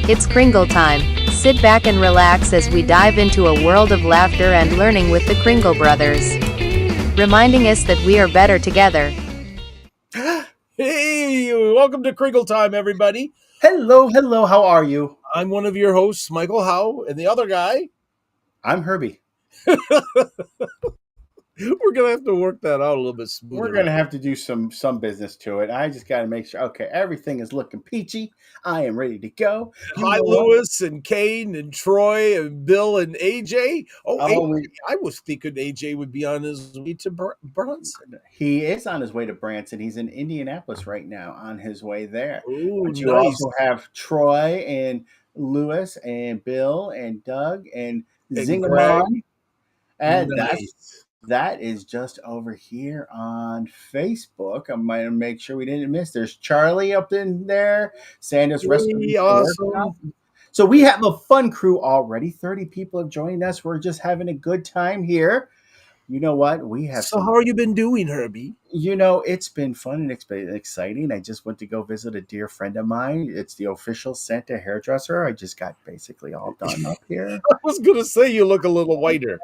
It's Kringle Time. Sit back and relax as we dive into a world of laughter and learning with the Kringle Brothers, reminding us that we are better together. Hey, welcome to Kringle Time, everybody. Hello, how are you? I'm one of your hosts, Michael Howe, and the other guy, I'm Herbie. we're going to have to work that out a little bit smoother. We're going to have to do some business to it. I just got to make sure, okay, everything is looking peachy. I am ready to go. Hi, Lewis and Kane and Troy and Bill and AJ. I was thinking AJ would be on his way to Bronson. He is on his way to Branson. He's in Indianapolis right now on his way there. Ooh, but you also have Troy and Lewis and Bill and Doug and Zingamon. And that is just over here on Facebook. I might make sure we didn't miss. There's Charlie up in there. Santa's Recipe. Awesome. So we have a fun crew already. 30 people have joined us. We're just having a good time here. You know what? How are you been doing, Herbie? You know, it's been fun and it's been exciting. I just went to go visit a dear friend of mine. It's the official Santa hairdresser. I just got basically all done up here. I was going to say you look a little whiter.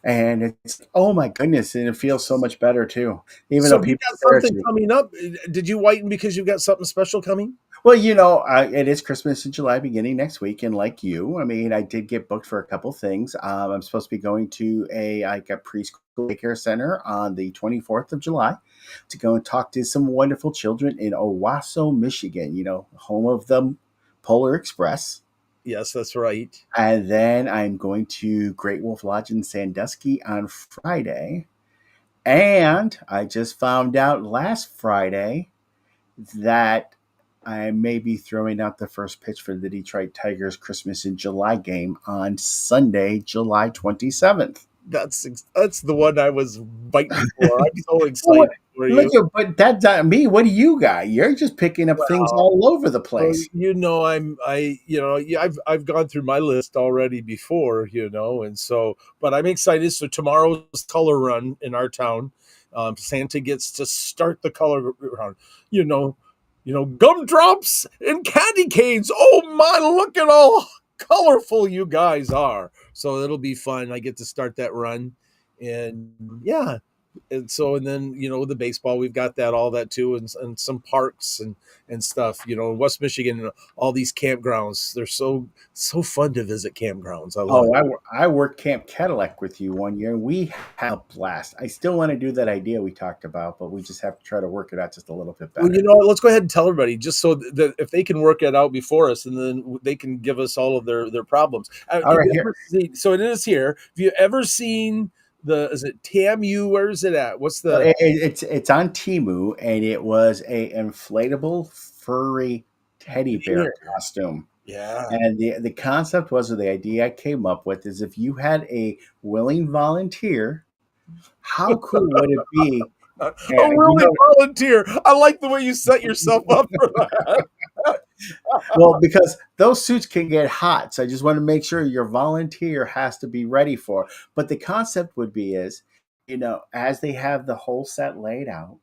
And it's, oh my goodness, and it feels so much better too. Even though people got something coming up, did you whiten because you've got something special coming? Well, you know, it is Christmas in July beginning next week, and like you, I mean, I did get booked for a couple things. I'm supposed to be going to a preschool daycare center on the 24th of July to go and talk to some wonderful children in Owasso, Michigan. You know, home of the Polar Express. Yes, that's right. And then I'm going to Great Wolf Lodge in Sandusky on Friday. And I just found out last Friday that I may be throwing out the first pitch for the Detroit Tigers Christmas in July game on Sunday, July 27th. That's the one I was biting for. I'm so excited for you. But that's not me. What do you got? You're just picking up things all over the place. You know, I've gone through my list already before, you know, and so, but I'm excited. So tomorrow's color run in our town. Santa gets to start the color run. You know, gumdrops and candy canes. Oh my! Look at all colorful you guys are. So it'll be fun. I get to start that run, and yeah. And so, and then, you know, the baseball, we've got all that too, and some parks and stuff, you know, in West Michigan, all these campgrounds. They're so fun to visit campgrounds. I worked Camp Cadillac with you one year, and we had a blast. I still want to do that idea we talked about, but we just have to try to work it out just a little bit better. Well, you know, let's go ahead and tell everybody, just so that if they can work it out before us, and then they can give us all of their problems. All right, here. So it is here. Have you ever seen is it TMU? Where is it at? What's the? It's on Temu, and it was a inflatable furry teddy bear costume. Yeah. And the concept was, or the idea I came up with, is if you had a willing volunteer, how cool would it be? A willing volunteer. I like the way you set yourself up for that. Well, because those suits can get hot, so I just want to make sure your volunteer has to be ready for it. But the concept would be is, you know, as they have the whole set laid out,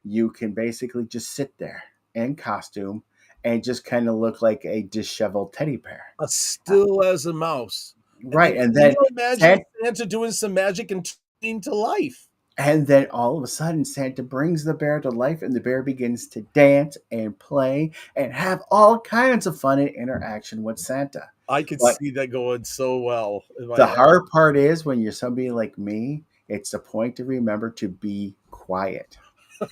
you can basically just sit there in costume and just kind of look like a disheveled teddy bear. Still as a mouse. Right. And then imagine Santa doing some magic and turning to life. And then all of a sudden, Santa brings the bear to life, and the bear begins to dance and play and have all kinds of fun and interaction with Santa. I could see that going so well. The hard part is when you're somebody like me, it's the point to remember to be quiet.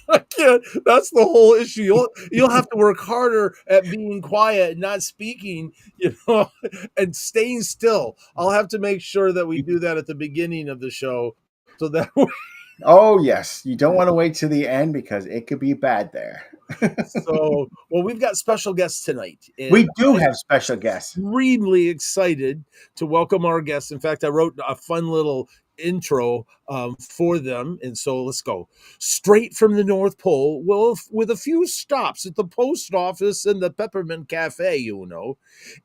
I can't. That's the whole issue. You'll have to work harder at being quiet and not speaking, you know, and staying still. I'll have to make sure that we do that at the beginning of the show, so that Oh, yes. You don't want to wait to the end because it could be bad there. So, well, we've got special guests tonight. We do have special guests. Really excited to welcome our guests. In fact, I wrote a fun little intro for them. And so let's go. Straight from the North Pole, well, with a few stops at the post office and the Peppermint Cafe, you know.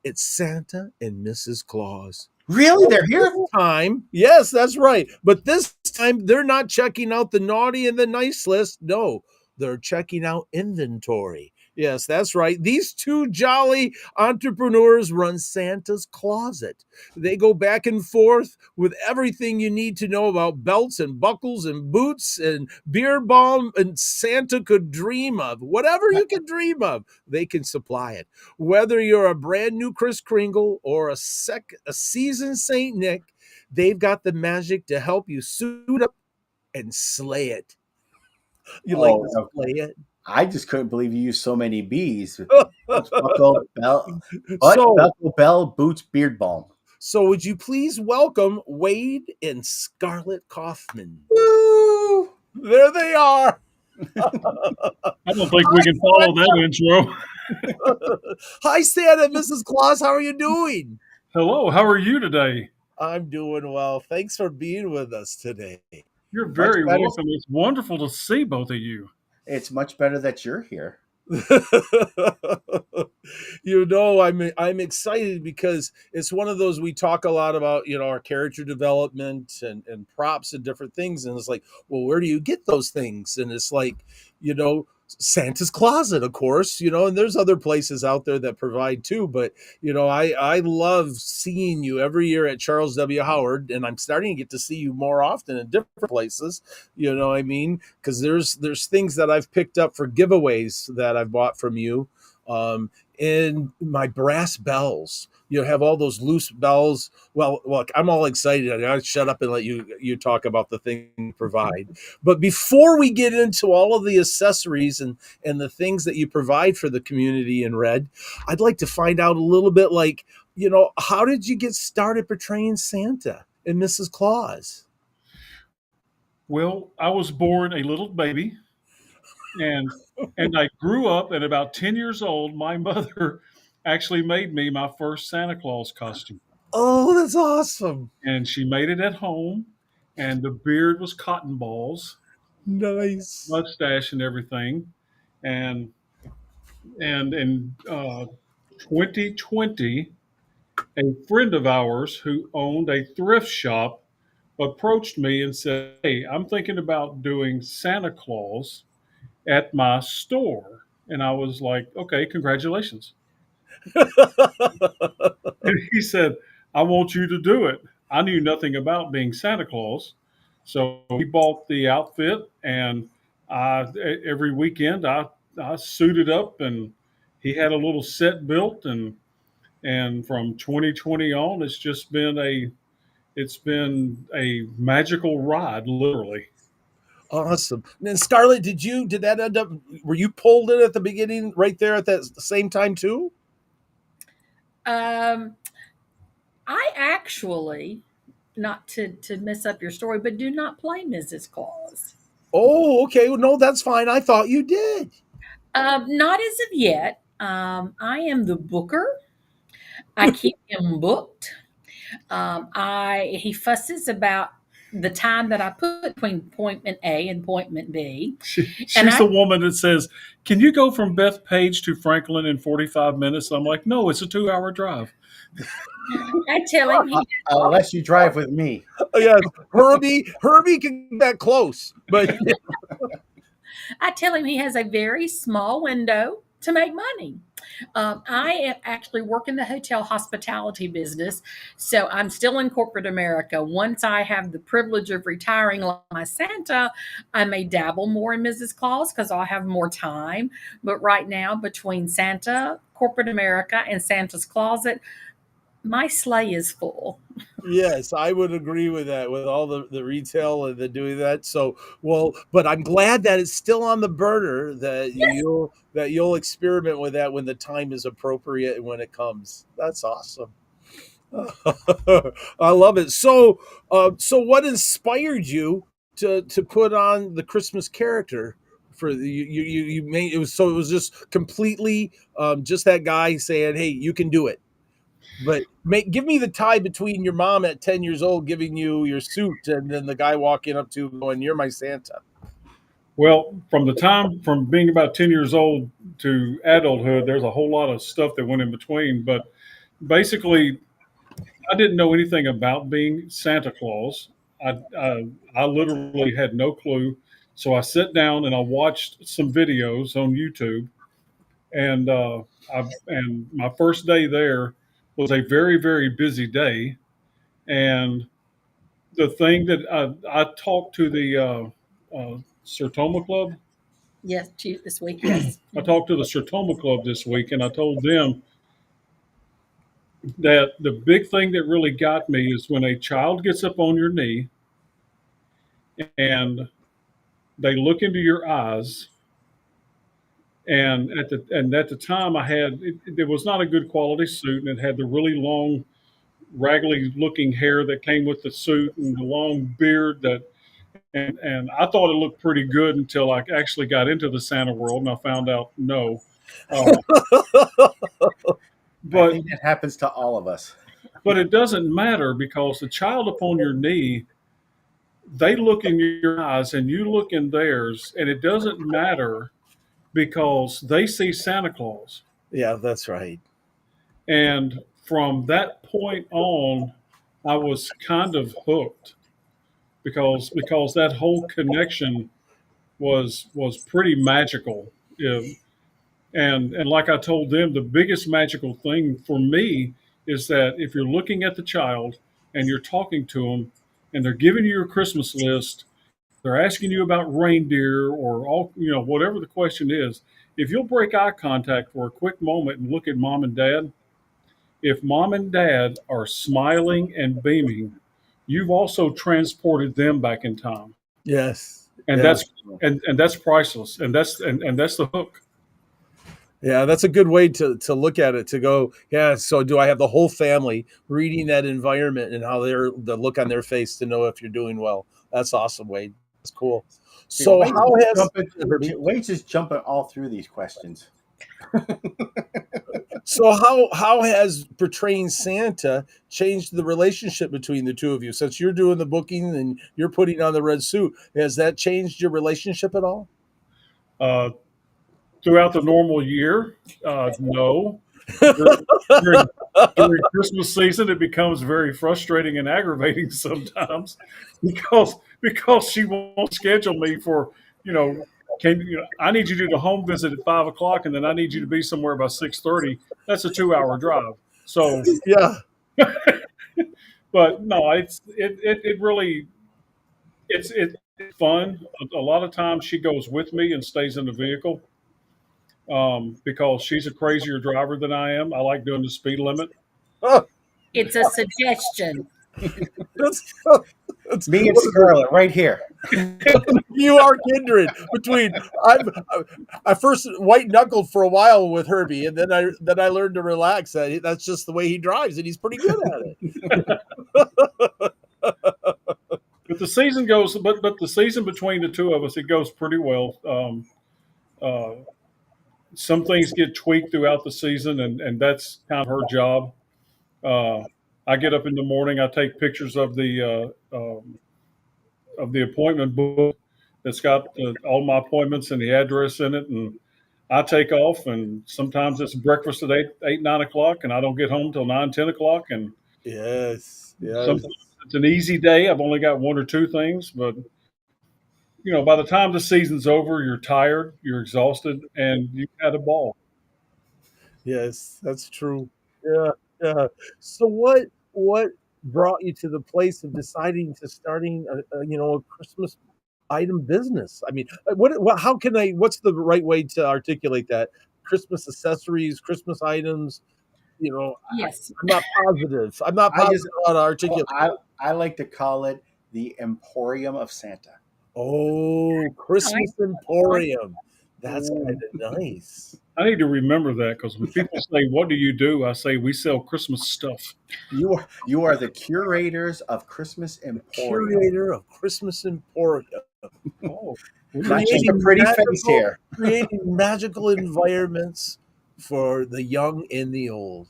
It's Santa and Mrs. Claus. Really? They're here? This time, yes, that's right. But this time, they're not checking out the naughty and the nice list. No, they're checking out inventory. Yes, that's right. These two jolly entrepreneurs run Santa's Closet. They go back and forth with everything you need to know about belts and buckles and boots and beer balm and Santa could dream of. Whatever you can dream of, they can supply it. Whether you're a brand new Kris Kringle or a seasoned Saint Nick, they've got the magic to help you suit up and slay it. You like to Oh, slay it? I just couldn't believe you used so many B's. So, Buckle, bell, boots, beard balm. So would you please welcome Wade and Scarlett Coffman? Woo! There they are. I don't think we can follow that intro. Hi, Santa and Mrs. Claus. How are you doing? Hello, how are you today? I'm doing well. Thanks for being with us today. You're Much very better. welcome. It's wonderful to see both of you. It's much better that you're here. I'm excited because it's one of those we talk a lot about, our character development and props and different things. And it's like, well, where do you get those things? And it's like, Santa's Closet, of course, and there's other places out there that provide too. But, I love seeing you every year at Charles W. Howard, and I'm starting to get to see you more often in different places, you know what I mean? Because there's things that I've picked up for giveaways that I've bought from you. And my brass bells, have all those loose bells. Well, look, I'm all excited. I gotta shut up and let you talk about the thing you provide. But before we get into all of the accessories and the things that you provide for the community in red, I'd like to find out a little bit like, how did you get started portraying Santa and Mrs. Claus? Well, I was born a little baby, and I grew up. At about 10 years old, my mother actually made me my first Santa Claus costume, Oh, that's awesome. and she made it at home. And the beard was cotton balls, Nice. mustache, and everything. And in 2020, a friend of ours who owned a thrift shop approached me and said, "Hey, I'm thinking about doing Santa Claus at my store." And I was like, "Okay, congratulations." And he said, "I want you to do it." I knew nothing about being Santa Claus. So we bought the outfit, and every weekend I suited up, and he had a little set built, and from 2020 on, it's been a magical ride, literally. Awesome. And Scarlett, did that end up, were you pulled in at the beginning right there at that same time too? I actually, not to mess up your story, but do not play Mrs. Claus. Oh, okay. Well, no, that's fine. I thought you did. Not as of yet. I am the booker. I keep him booked. He fusses about the time that I put between appointment A and appointment B. She's the woman that says, "Can you go from Bethpage to Franklin in 45 minutes?" I'm like, "No, it's a 2-hour drive." I tell him Unless you drive with me. Yes, Herbie can get that close, but I tell him he has a very small window to make money. I am actually working the hotel hospitality business, so I'm still in corporate America. Once I have the privilege of retiring like my Santa, I may dabble more in Mrs. Claus because I'll have more time. But right now, between Santa, corporate America, and Santa's Closet, my sleigh is full. yes, I would agree with that, with all the retail and the doing that. So, well, but I'm glad that it's still on the burner that you'll experiment with that when the time is appropriate and when it comes. That's awesome. I love it. So, so what inspired you to put on the Christmas character for the you made it was just completely just that guy saying, "Hey, you can do it." But give me the tie between your mom at 10 years old giving you your suit and then the guy walking up to you going, "You're my Santa." Well, from being about 10 years old to adulthood, there's a whole lot of stuff that went in between. But basically, I didn't know anything about being Santa Claus. I literally had no clue. So I sat down and I watched some videos on YouTube, and and my first day there was a very very busy day. And the thing that I talked to the Sertoma Club. Yes, this week, yes. I talked to the Sertoma Club this week, and I told them that the big thing that really got me is when a child gets up on your knee and they look into your eyes. And at the time, it was not a good quality suit, and it had the really long, raggedy looking hair that came with the suit and the long beard that. And I thought it looked pretty good until I actually got into the Santa world and I found out no. Uh, I but think that happens to all of us. but it doesn't matter because the child upon your knee, they look in your eyes and you look in theirs, and it doesn't matter because they see Santa Claus. Yeah, that's right. And from that point on, I was kind of hooked because that whole connection was pretty magical. Yeah. And like I told them, the biggest magical thing for me is that if you're looking at the child and you're talking to them and they're giving you your Christmas list, they're asking you about reindeer or all, whatever the question is, if you'll break eye contact for a quick moment and look at mom and dad, if mom and dad are smiling and beaming, you've also transported them back in time. Yes. And Yeah. that's priceless. And that's the hook. Yeah, that's a good way to look at it, to go, yeah, so do I have the whole family reading that environment and how the look on their face to know if you're doing well. That's awesome, Wade. That's cool. So Wade's just jumping all through these questions. how has portraying Santa changed the relationship between the two of you? Since you're doing the booking and you're putting on the red suit, has that changed your relationship at all? Throughout the normal year, no. During Christmas season, it becomes very frustrating and aggravating sometimes because she won't schedule me for, I need you to do the home visit at 5 o'clock, and then I need you to be somewhere by 6:30. That's a 2 hour drive. So, Yeah. but no, it really it's fun. A lot of times she goes with me and stays in the vehicle. Because she's a crazier driver than I am. I like doing the speed limit. Oh, It's a suggestion. that's Me and Scarlett right here. you are kindred between. I first white knuckled for a while with Herbie, and then I learned to relax. That's just the way he drives, and he's pretty good at it. But the season goes, but the season between the two of us, it goes pretty well. Some things get tweaked throughout the season, and that's kind of her job. I get up in the morning, I take pictures of the appointment book that's got all my appointments and the address in it, and I take off. And sometimes it's breakfast at 8, 9 o'clock, and I don't get home till 9, 10 o'clock. And Yes. sometimes it's an easy day. I've only got one or two things, but by the time the season's over, you're tired, you're exhausted, and you've had a ball. Yes, that's true. Yeah. So what brought you to the place of deciding to starting a Christmas item business? I mean, how can what's the right way to articulate that? Christmas accessories, Christmas items, Yes. I'm not positive. I'm not positive how to articulate. I like to call it the Emporium of Santa. Oh, Christmas Emporium. That's kind of nice. I need to remember that because when people say, "What do you do?" I say, "We sell Christmas stuff." You are the curators of Christmas Emporium. Curator of Christmas Emporium. Oh, Not just a pretty face here. Creating magical environments for the young and the old.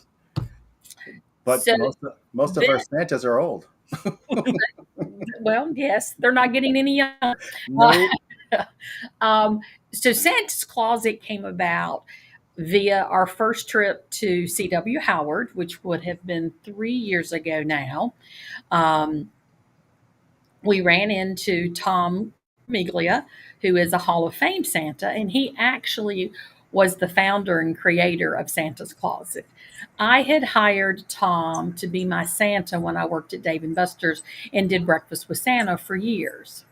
But So most of our Santas are old. Well, yes, they're not getting any younger. No. So Santa's Closet came about via our first trip to C.W. Howard, which would have been 3 years ago now. We ran into Tom Miglia, who is a Hall of Fame Santa, and he actually was the founder and creator of Santa's Closet. I had hired Tom to be my Santa when I worked at Dave and Buster's and did breakfast with Santa for years.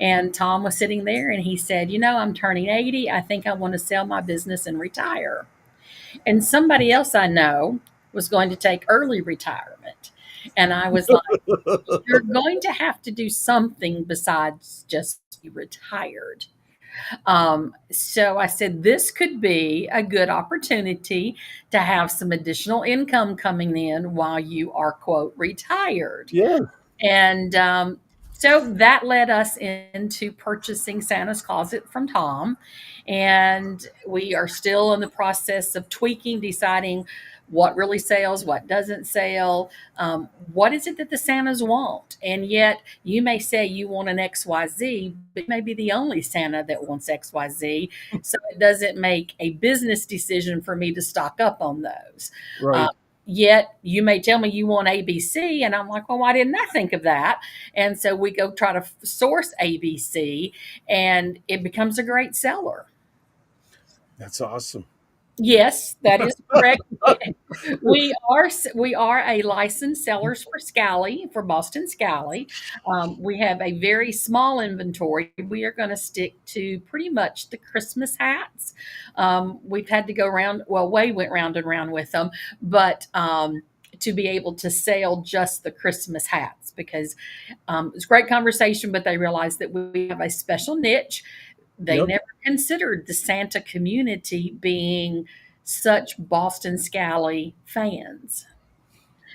And Tom was sitting there and he said, "You know, I'm turning 80. I think I want to sell my business and retire." And somebody else I know was going to take early retirement. And I was like, "You're going to have to do something besides just be retired." So I said, this could be a good opportunity to have some additional income coming in while you are, quote, retired. Yeah. And so that led us into purchasing Santa's Closet from Tom. And we are still in the process of tweaking, deciding what really sells, what doesn't sell, what is it that the Santas want. And yet you may say you want an XYZ, but it may be the only Santa that wants XYZ. So it doesn't make a business decision for me to stock up on those. Right. Yet you may tell me you want ABC, and I'm like, well, why didn't I think of that? And so we go try to source ABC, and it becomes a great seller. That's awesome. Yes, that is correct. We are a licensed sellers for Scally, for Boston Scally. We have a very small inventory. We are going to stick to pretty much the Christmas hats. We've had to go around. Well, Way went round and round with them, but to be able to sell just the Christmas hats, because it's a great conversation, but they realize that we have a special niche. They Yep. never considered the Santa community being such Boston Scally fans.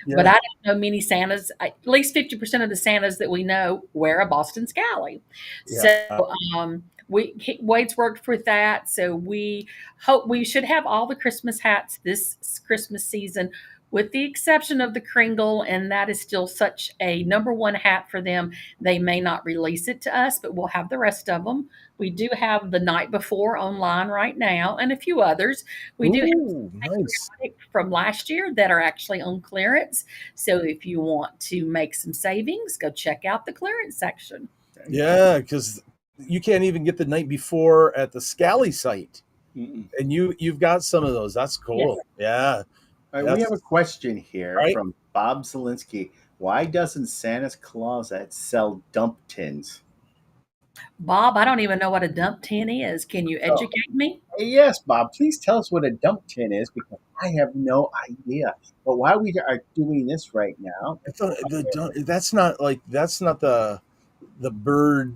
But Yeah. I don't know many Santas. At least 50% of the Santas that we know wear a Boston Scally. Yeah. So Wade's worked with that. So we hope we should have all the Christmas hats this Christmas season, with the exception of the Kringle, and that is still such a number one hat for them. They may not release it to us, but we'll have the rest of them. We do have the Night Before online right now, and a few others. We do have Ooh, nice. from last year that are actually on clearance. So if you want to make some savings, go check out the clearance section. Yeah, because you can't even get the Night Before at the Scally site, Mm-mm. and you've got some of those. That's cool. Yeah. All right, we have a question here Right. from Bob Zielinski. Why doesn't Santa's Closet sell dump tins? Bob, I don't even know what a dump tin is. Can you educate me? Yes, Bob, please tell us what a dump tin is, because I have no idea. But while we are doing this right now, I thought that's not the bird,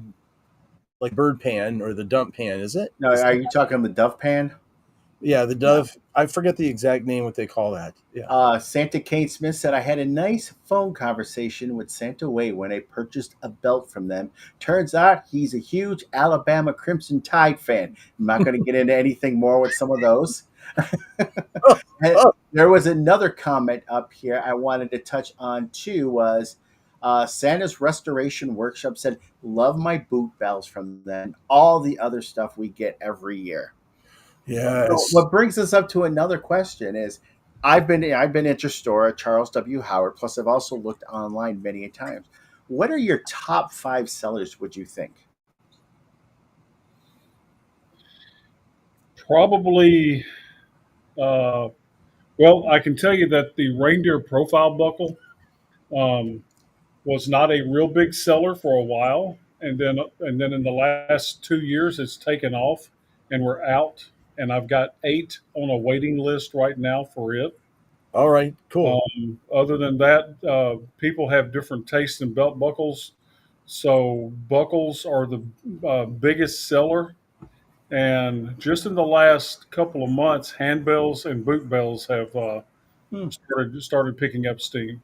like bird pan or the dump pan, is it? no, are you talking the Dove Pan? Yeah, the dove. I forget the exact name what they call that. Yeah. Santa Kane Smith said, I had a nice phone conversation with Santa Wade when I purchased a belt from them. Turns out he's a huge Alabama Crimson Tide fan. I'm not going to get into anything more with some of those. And there was another comment up here I wanted to touch on too, was Santa's Restoration Workshop said, love my boot bells from them, all the other stuff we get every year. Yes. So what brings us up to another question is, I've been at your store at Charles W. Howard, plus I've also looked online many a times. What are your top 5 sellers, would you think? Probably, well, I can tell you that the reindeer profile buckle was not a real big seller for a while, and then in the last 2 years it's taken off, and we're out, and I've got 8 on a waiting list right now for it. All right. Cool. Other than that, people have different tastes in belt buckles, so buckles are the biggest seller. And just in the last couple of months, handbells and boot bells have started picking up steam.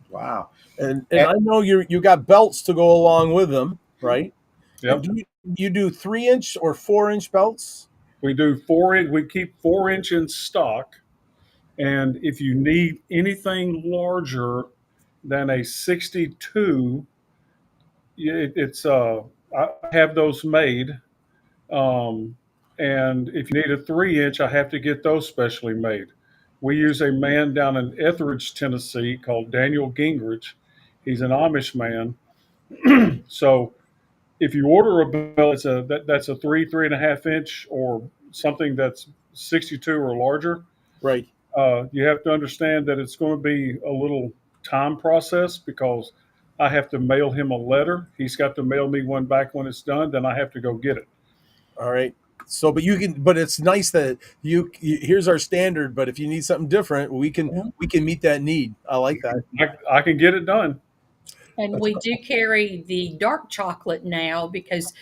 Wow. And I know you got belts to go along with them, right? Yep. And do you do 3-inch or 4-inch belts? We do 4-inch. We keep 4-inch in stock, and if you need anything larger than a 62, I have those made. And if you need a 3-inch, I have to get those specially made. We use a man down in Etheridge, Tennessee, called Daniel Gingrich. He's an Amish man. So if you order a belt that's a 3.5 inch or something that's 62 or larger, Right. you have to understand that it's going to be a little time process because I have to mail him a letter. He's got to mail me one back when it's done. Then I have to go get it. All right. So, but it's nice that here's our standard. But if you need something different, we can meet that need. I like that. I can get it done. And we do carry the dark chocolate now because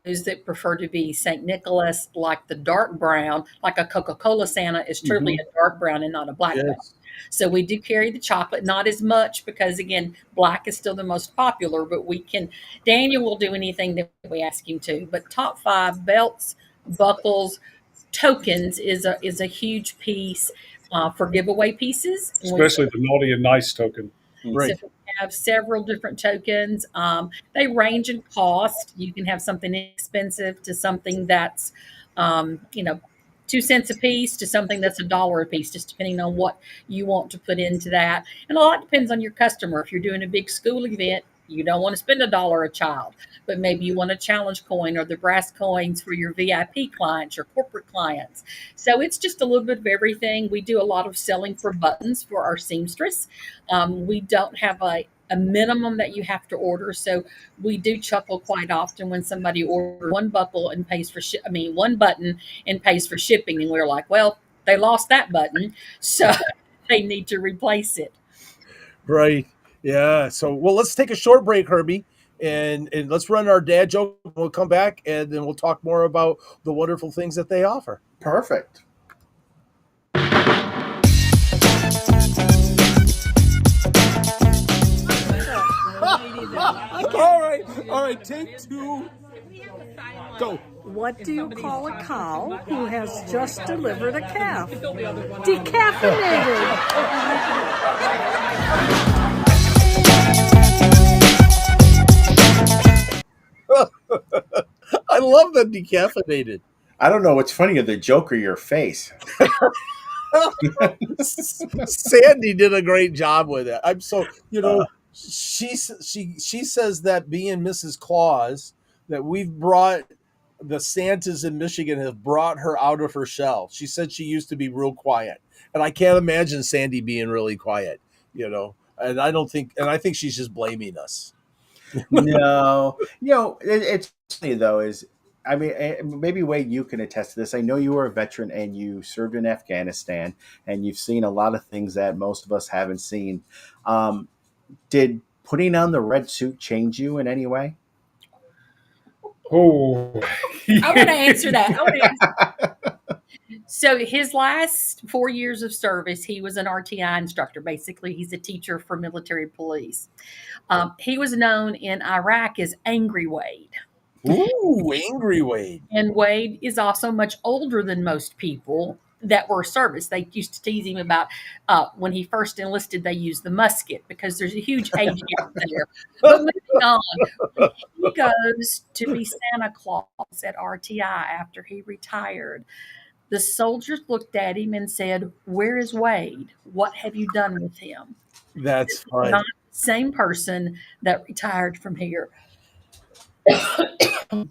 those that prefer to be St. Nicholas like the dark brown, like a Coca-Cola Santa is truly a dark brown and not a black brown. Yes. So we do carry the chocolate, not as much because again, black is still the most popular, but Daniel will do anything that we ask him to. But top 5 belts, buckles, tokens is a huge piece for giveaway pieces. Especially the naughty and nice token. Right. So we have several different tokens. They range in cost. You can have something expensive to something that's, 2 cents a piece to something that's $1 a piece, just depending on what you want to put into that. And a lot depends on your customer. If you're doing a big school event, you don't want to spend $1 a child, but maybe you want a challenge coin or the brass coins for your VIP clients or corporate clients. So it's just a little bit of everything. We do a lot of selling for buttons for our seamstress. We don't have a minimum that you have to order. So we do chuckle quite often when somebody orders one buckle and pays for one button and pays for shipping. And we're like, well, they lost that button, so they need to replace it. Right. Yeah. So, well, let's take a short break, Herbie, and let's run our dad joke. We'll come back and then we'll talk more about the wonderful things that they offer. Perfect. All right, take 2. Go. What do you call a cow who has just delivered a calf? Decaffeinated. I love the decaffeinated. I don't know what's funnier, the joke or your face. Sandy did a great job with it. I'm so, she says that being Mrs. Claus, that we've brought the Santas in Michigan have brought her out of her shell. She said she used to be real quiet, and I can't imagine Sandy being really quiet, and I think she's just blaming us. No, it's funny though, maybe Wade, you can attest to this. I know you were a veteran and you served in Afghanistan and you've seen a lot of things that most of us haven't seen. Did putting on the red suit change you in any way? Oh, I want to answer that. So his last 4 years of service, he was an RTI instructor. Basically, he's a teacher for military police. He was known in Iraq as Angry Wade. Ooh, Angry Wade. And Wade is also much older than most people that were service. They used to tease him about when he first enlisted, they used the musket because there's a huge age gap there. But moving on, when he goes to be Santa Claus at RTI after he retired, the soldiers looked at him and said, "Where is Wade? What have you done with him?" That's fun. Not the same person that retired from here. And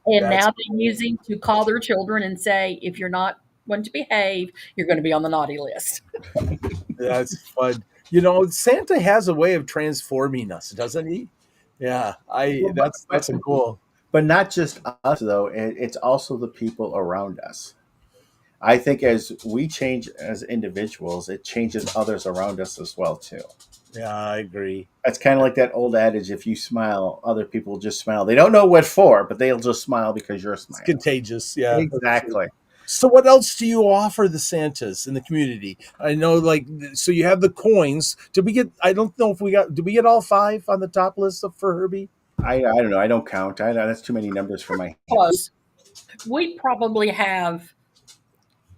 now they use him to call their children and say, if you're not going to behave, you're going to be on the naughty list. That's fun. Santa has a way of transforming us, doesn't he? Yeah, that's cool. But not just us, though. It's also the people around us. I think as we change as individuals, it changes others around us as well, too. Yeah, I agree. It's kind of like that old adage, if you smile, other people just smile. They don't know what for, but they'll just smile because you're smiling. It's contagious, yeah. Exactly. So what else do you offer the Santas in the community? I know, so you have the coins. Did we get all 5 on the top list for Herbie? I don't know. I don't count. That's too many numbers for my Close. We probably have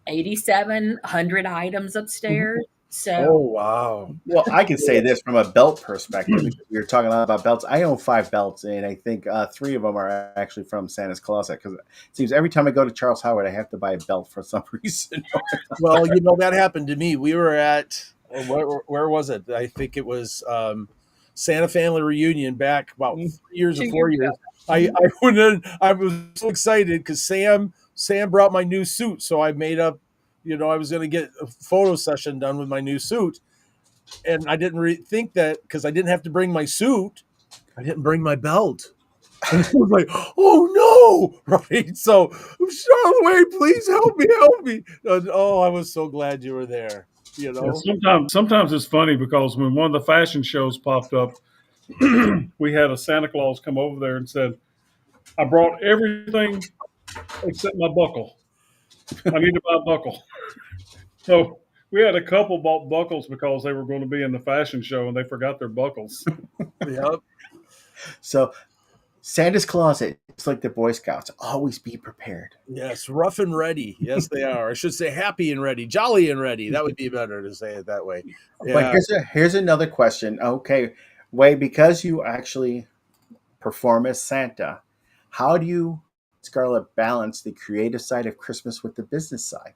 8,700 items upstairs. So, oh wow! Well, I can say this from a belt perspective. We were talking a lot about belts. I own 5 belts, and I think 3 of them are actually from Santa's Clauset because it seems every time I go to Charles Howard, I have to buy a belt for some reason. Well, that happened to me. We were at where was it? I think it was Santa Family Reunion back about 3 years or 4 years. I went in. I was so excited because Sam Sam brought my new suit, so I made up, I was going to get a photo session done with my new suit. And I didn't think that because I didn't have to bring my suit, I didn't bring my belt. And I was like, oh no, right? So, Charlotte, wait, please help me. I was so glad you were there. Yeah, sometimes it's funny because when one of the fashion shows popped up, we had a Santa Claus come over there and said, I brought everything except my buckle. I need to buy a buckle. So we had a couple bought buckles because they were going to be in the fashion show and they forgot their buckles. Yep. So Santa's Closet, it's like the Boy Scouts. Always be prepared. Yes, rough and ready. Yes, they are. I should say happy and ready, jolly and ready. That would be better to say it that way. Yeah. But here's another question. Okay, Wei, because you actually perform as Santa, how do you, Scarlett, balance the creative side of Christmas with the business side?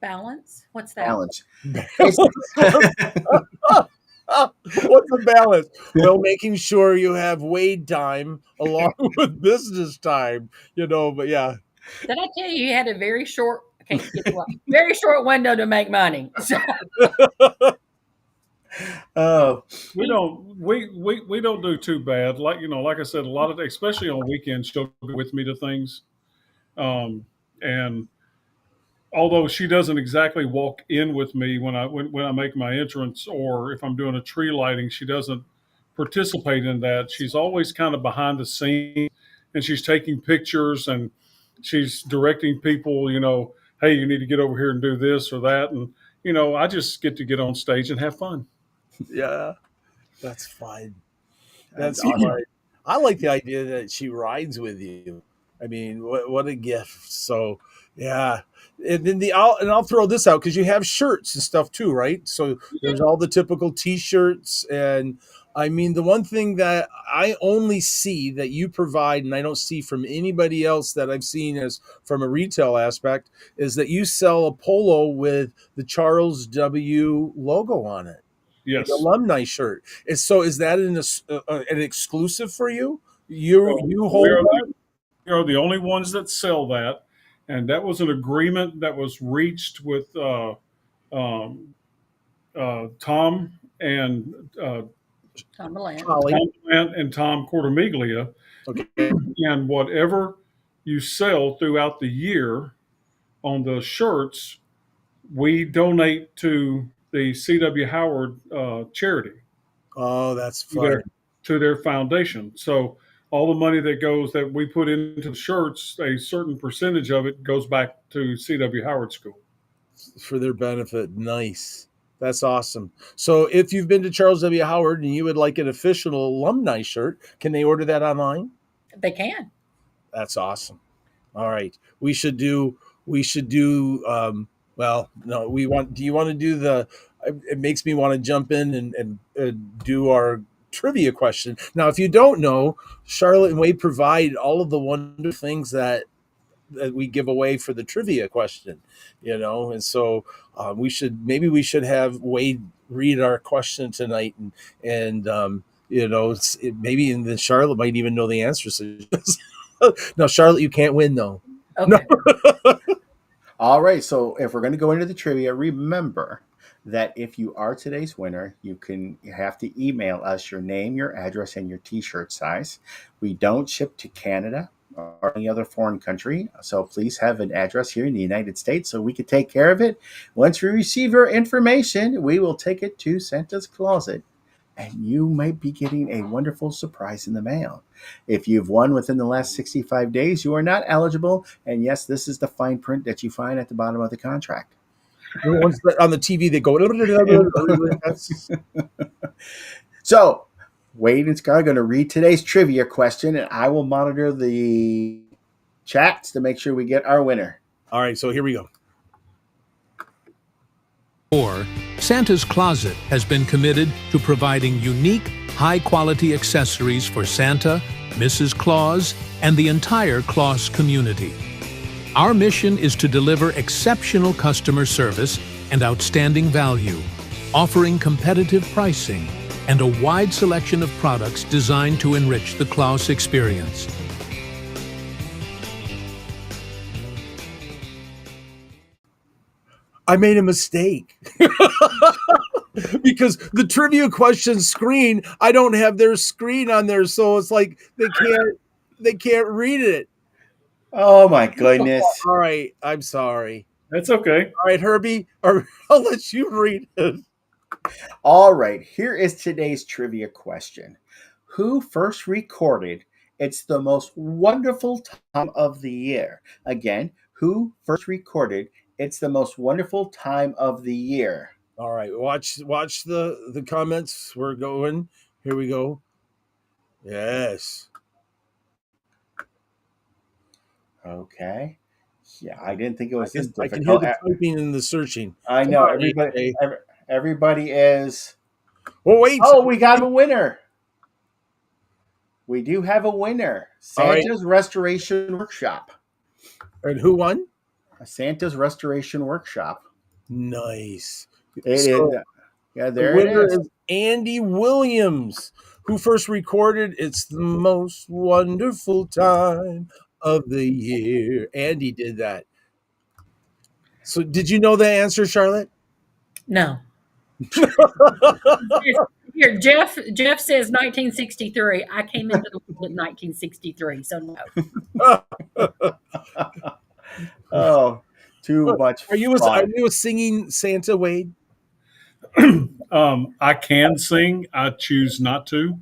Balance? What's that? Balance. What's the balance? Well, making sure you have Wade time along with business time, but yeah. Did I tell you had a very short window to make money? So. Oh, we don't do too bad. Like I said, a lot of, especially on weekends, she'll go with me to things, and although she doesn't exactly walk in with me when I make my entrance, or if I'm doing a tree lighting, she doesn't participate in that. She's always kind of behind the scenes, and she's taking pictures and she's directing people. Hey, you need to get over here and do this or that, and I just get to get on stage and have fun. Yeah, that's fine. That's fine. I like the idea that she rides with you. I mean, what a gift. So, yeah. And then I'll throw this out because you have shirts and stuff too, right? So there's all the typical T-shirts, and I mean the one thing that I only see that you provide, and I don't see from anybody else that I've seen as from a retail aspect, is that you sell a polo with the Charles W. logo on it. Yes, the alumni shirt. Is that an exclusive for you? You hold that? We are the only ones that sell that. And that was an agreement that was reached with Tom and Tom Millan and Tom Cortamiglia. Okay. And whatever you sell throughout the year on the shirts, we donate to the C.W. Howard charity. Oh, that's fun. To their foundation. So all the money that we put into the shirts, a certain percentage of it goes back to C.W. Howard School. For their benefit. Nice. That's awesome. So if you've been to Charles W. Howard and you would like an official alumni shirt, can they order that online? They can. That's awesome. All right. Do you want to do it makes me want to jump in and do our trivia question. Now, if you don't know, Charlotte and Wade provide all of the wonderful things that we give away for the trivia question, and so we should have Wade read our question tonight, and maybe and then Charlotte might even know the answers. No, Charlotte, you can't win though. Okay. No. All right. So if we're going to go into the trivia, remember that if you are today's winner, you have to email us your name, your address, and your T-shirt size. We don't ship to Canada or any other foreign country, so please have an address here in the United States so we can take care of it. Once we receive your information, we will take it to Santa's Closet, and you might be getting a wonderful surprise in the mail. If you've won within the last 65 days, you are not eligible, and yes, this is the fine print that you find at the bottom of the contract. The ones that on the TV they go. So, Wade and Scar are going to read today's trivia question, and I will monitor the chats to make sure we get our winner. All right, so here we go. Santa's Closet has been committed to providing unique, high-quality accessories for Santa, Mrs. Claus, and the entire Claus community. Our mission is to deliver exceptional customer service and outstanding value, offering competitive pricing and a wide selection of products designed to enrich the Claus experience. I made a mistake. Because the trivia question screen, I don't have their screen on there, so it's like they can't read it. Oh my goodness. All right, I'm sorry. That's okay. All right, Herbie, I'll let you read it. All right, here is today's trivia question. Who first recorded "It's the Most Wonderful Time of the Year"? Again, who first recorded "It's the Most Wonderful Time of the Year"? All right, watch the comments. We're going. Here we go. Yes. Okay. Yeah, I didn't think it was this I can hear difficult. the typing and the searching. I Come know on, everybody. AJ. Everybody is. Well, wait. Oh, we got a winner. We do have a winner. All right. Santa's Restoration Workshop. And who won? Santa's Restoration Workshop. Nice. It is. So, Yeah, the there it winner is. is Andy Williams, who first recorded "It's the Most Wonderful Time of the Year." Andy did that. So, did you know the answer, Charlotte? No. Here, Jeff says 1963. I came into the world in 1963, so no. Oh, too much Are you fun. a singing Santa, Wade? I can sing. I choose not to.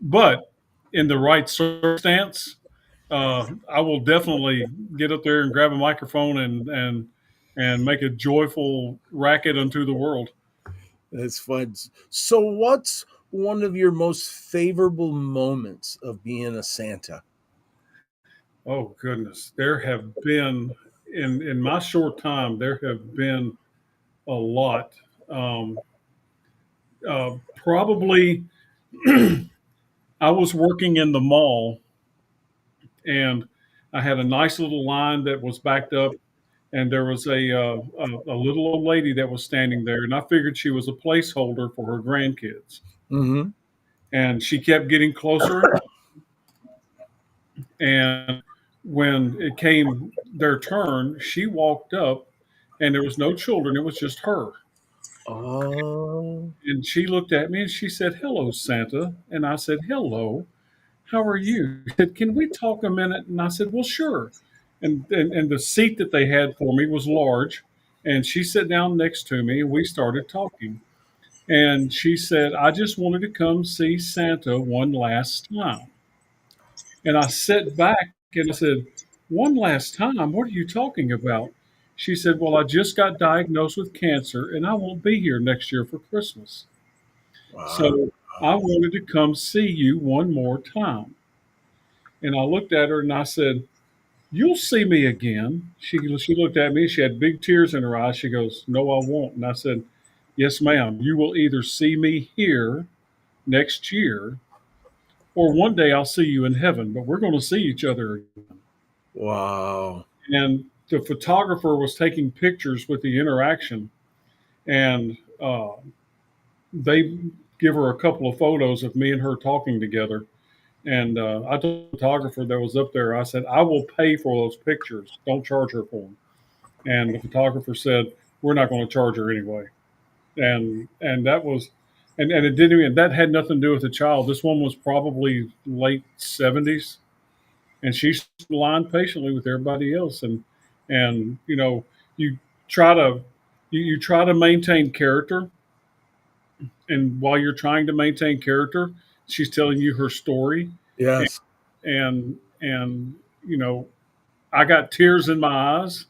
But in the right circumstance, I will definitely get up there and grab a microphone and make a joyful racket unto the world. That's fun. So, what's one of your most favorable moments of being a Santa? Oh goodness, there have been in my short time there have been a lot. Um, Probably, I was working in the mall and I had a nice little line that was backed up, and there was a little old lady that was standing there, and I figured she was a placeholder for her grandkids. Mm-hmm. And she kept getting closer, and when it came their turn, she walked up, and there was no children; it was just her. Oh, And she looked at me and she said, "Hello, Santa." And I said, "Hello. How are you?" She said, "Can we talk a minute?" And I said, "Well, sure." And the seat that they had for me was large. And she sat down next to me and we started talking. And she said, "I just wanted to come see Santa one last time." And I sat back and I said, "One last time? What are you talking about?" She said, "Well, I just got diagnosed with cancer and I won't be here next year for Christmas. wow. So I wanted to come see you one more time." And I looked at her and I said, "You'll see me again." She looked at me. She had big tears in her eyes. She goes, "No, I won't." And I said, "Yes, ma'am. You will either see me here next year, or one day I'll see you in heaven. But we're going to see each other." Wow. And the photographer was taking pictures with the interaction, and they give her a couple of photos of me and her talking together. And I told the photographer that was up there, I said, "I will pay for those pictures. Don't charge her for them." And the photographer said, "We're not going to charge her anyway." And that was, and it didn't even, that had nothing to do with the child. This one was probably late 70s, and she lined patiently with everybody else. And you try to you try to maintain character, and while you're trying to maintain character, she's telling you her story, Yes. and I got tears in my eyes.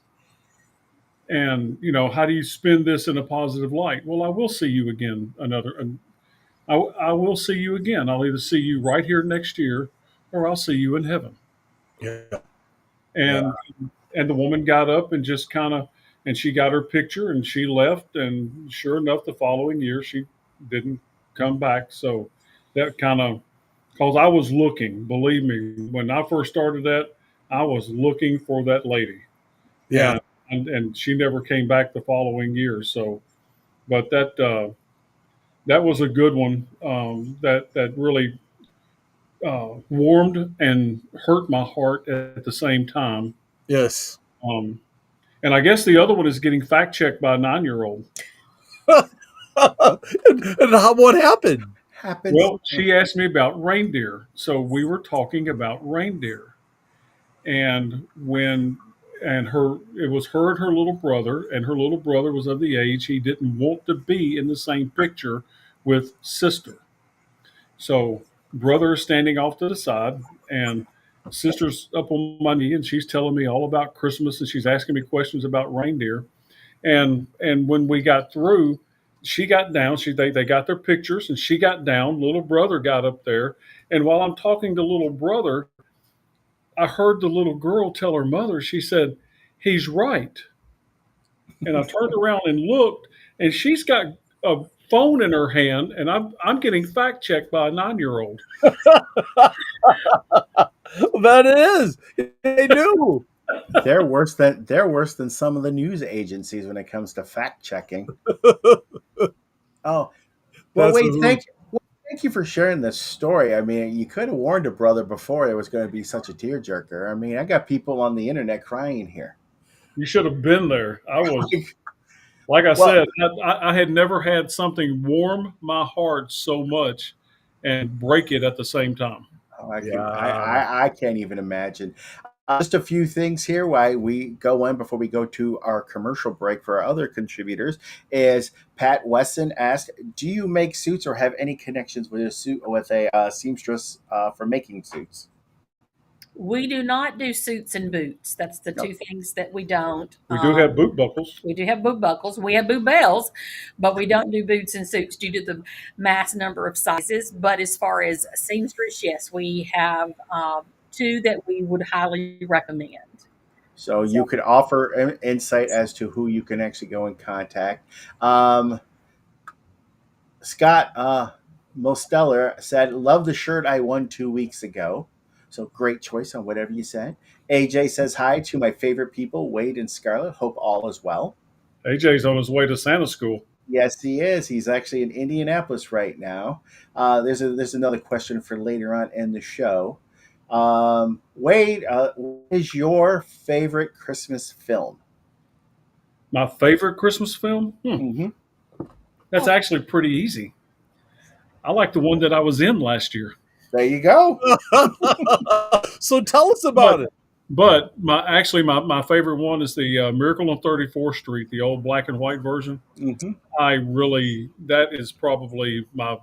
And how do you spin this in a positive light? Well, I will see you again. I will see you again. I'll either see you right here next year, or I'll see you in heaven. Yeah. Yeah. And the woman got up and just kind of, and she got her picture and she left. And sure enough, the following year she didn't come back. So that kind of, because I was looking. Believe me, when I first started that, I was looking for that lady. Yeah. And she never came back the following year. So, but that was a good one. That really warmed and hurt my heart at the same time. Yes. Um, And I guess the other one is getting fact checked by a 9-year-old. And what happened? Happens. Well, she asked me about reindeer. So we were talking about reindeer. And it was her and her little brother, and her little brother was of the age he didn't want to be in the same picture with sister. So brother is standing off to the side, and sister's up on my knee, and she's telling me all about Christmas, and she's asking me questions about reindeer. And when we got through, she got down. They got their pictures, and she got down. Little brother got up there, and while I'm talking to little brother, I heard the little girl tell her mother. She said, "He's right." And I turned around and looked, and she's got a phone in her hand, and I'm getting fact checked by a 9-year-old. That it is. They do. They're worse than some of the news agencies when it comes to fact checking. Oh, well, That's wait, a thank you for sharing this story. I mean, you could have warned a brother before it was going to be such a tearjerker. I mean, I got people on the internet crying here. You should have been there. I was, like I said, I had never had something warm my heart so much and break it at the same time. Oh, Yeah. I can't even imagine. Just a few things here why we go in before we go to our commercial break for our other contributors is Pat Wesson asked, do you make suits or have any connections with a seamstress for making suits? We do not do suits and boots. That's the two things that we don't. We do have boot buckles. We do have boot buckles. We have boot bells, but we don't do boots and suits due to the mass number of sizes. But as far as seamstress, yes, we have two that we would highly recommend. So you could offer insight as to who you can actually go and contact. Scott Mosteller said, love the shirt I won 2 weeks ago. So great choice on whatever you said. AJ says hi to my favorite people, Wade and Scarlett. Hope all is well. AJ's on his way to Santa school. Yes, he is. He's actually in Indianapolis right now. There's another question for later on in the show. Wade, what is your favorite Christmas film? My favorite Christmas film? Mm-hmm. That's actually pretty easy. I like the one that I was in last year. There you go. So tell us about it. But my favorite one is the Miracle on 34th Street, the old black and white version. Mm-hmm. That is probably my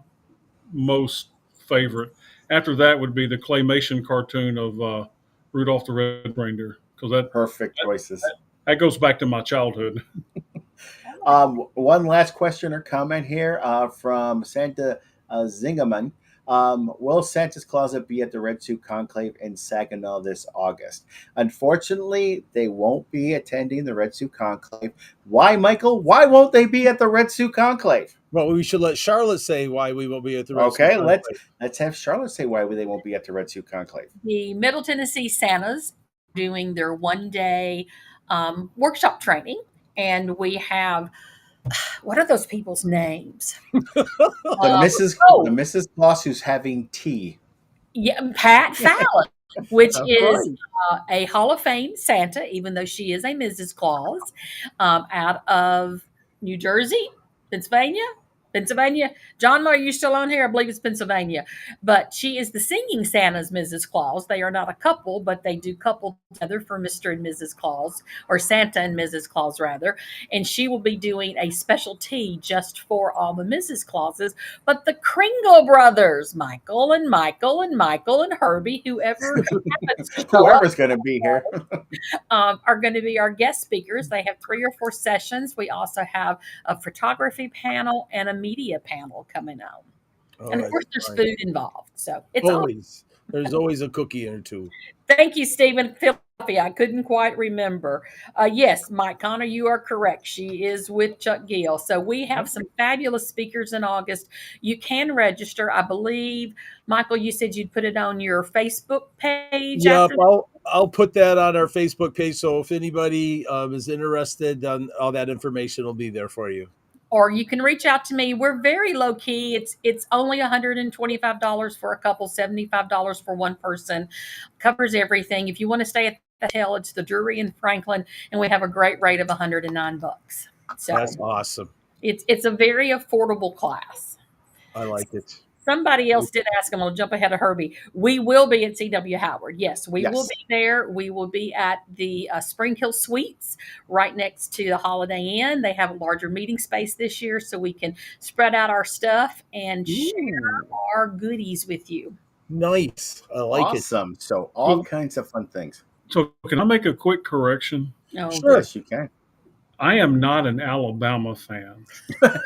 most favorite. After that would be the claymation cartoon of Rudolph the Red Reindeer, because perfect choices. That goes back to my childhood. One last question or comment here from Santa Zingerman. Will Santa's Closet be at the Red Suit Conclave in Saginaw this August? Unfortunately, they won't be attending the Red Suit Conclave. Why, Michael? Why won't they be at the Red Suit Conclave? Well, we should let Charlotte say why we won't be at the Red Suit Conclave. Okay, let's have Charlotte say why they won't be at the Red Suit Conclave. The Middle Tennessee Santas doing their one-day workshop training, and we have, what are those people's names? The Mrs. Claus who's having tea. Yeah, Pat Fallon, which is a Hall of Fame Santa, even though she is a Mrs. Claus, out of New Jersey, Pennsylvania. John, are you still on here? I believe it's Pennsylvania. But she is the singing Santa's Mrs. Claus. They are not a couple, but they do couple together for Mr. and Mrs. Claus, or Santa and Mrs. Claus, rather. And she will be doing a special tea just for all the Mrs. Clauses. But the Kringle Brothers, Michael and Herbie, whoever's going to be here, are going to be our guest speakers. They have 3 or 4 sessions. We also have a photography panel and a media panel coming out. And of course, there's food involved. So it's there's always a cookie or two. Thank you, Stephen. I couldn't quite remember. Yes, Mike Connor, you are correct. She is with Chuck Gill. So we have some fabulous speakers in August. You can register. I believe, Michael, you said you'd put it on your Facebook page. Yeah, I'll put that on our Facebook page. So if anybody is interested, all that information will be there for you. Or you can reach out to me. We're very low key. It's only $125 for a couple, $75 for one person. Covers everything. If you want to stay at hotel. It's the Drury in Franklin, and we have a great rate of $109. So That's awesome. it's a very affordable class. I like it. Somebody else did ask, I'm going to jump ahead of Herbie. We will be at CW Howard. Yes, we will be there. We will be at the Spring Hill Suites right next to the Holiday Inn. They have a larger meeting space this year, so we can spread out our stuff and share our goodies with you. Nice. I like it. Awesome. So all kinds of fun things. So can I make a quick correction? Oh, Sure. Yes, you can. I am not an Alabama fan. I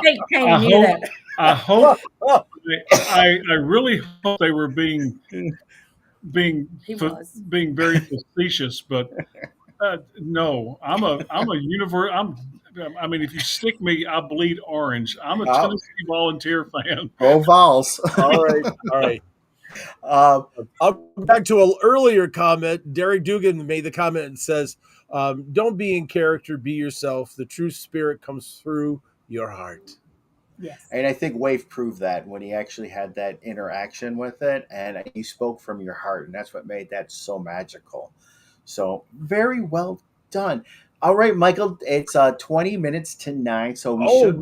think Kane knew that. I hope. I really hope they were being very facetious, but no, I'm a I mean, if you stick me, I bleed orange. I'm a Tennessee Volunteer fan. Go Vols. All right. I'll go back to an earlier comment. Derek Dugan made the comment and says, don't be in character, be yourself. The true spirit comes through your heart. Yes. And I think Wave proved that when he actually had that interaction with it, and you spoke from your heart, and that's what made that so magical. So very well done. All right, Michael, it's 20 minutes to 9, so we should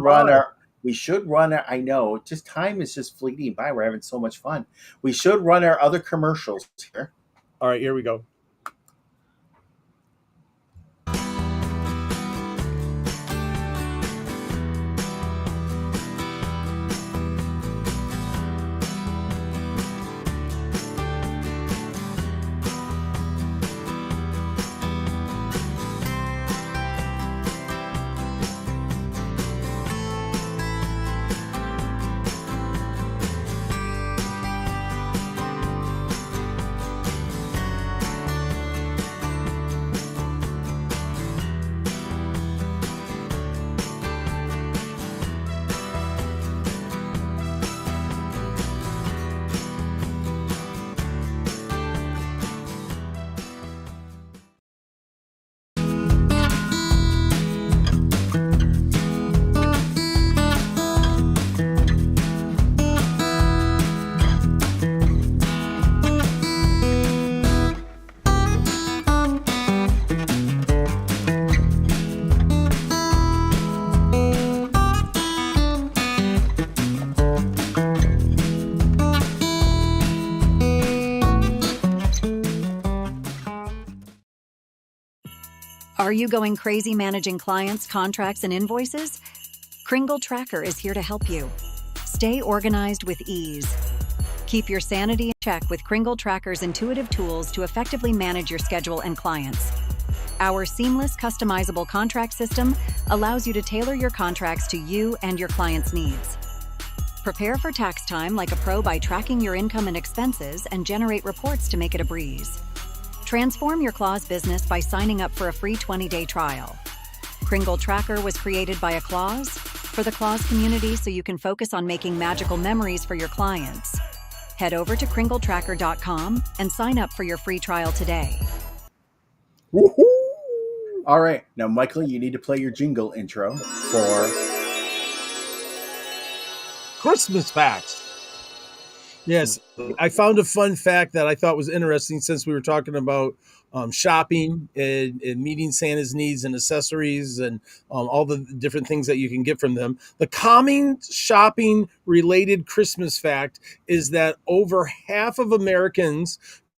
run our, I know, just time is just fleeting by. We're having so much fun. We should run our other commercials here. All right, here we go. Are you going crazy managing clients, contracts, and invoices? Kringle Tracker is here to help you. Stay organized with ease. Keep your sanity in check with Kringle Tracker's intuitive tools to effectively manage your schedule and clients. Our seamless, customizable contract system allows you to tailor your contracts to you and your clients' needs. Prepare for tax time like a pro by tracking your income and expenses and generate reports to make it a breeze. Transform your Claus business by signing up for a free 20-day trial. Kringle Tracker was created by a Claus for the Claus community so you can focus on making magical memories for your clients. Head over to kringletracker.com and sign up for your free trial today. Woo-hoo! All right. Now, Michael, you need to play your jingle intro for Christmas facts. Yes, I found a fun fact that I thought was interesting since we were talking about shopping and meeting Santa's needs and accessories and all the different things that you can get from them. The common shopping related Christmas fact is that over half of Americans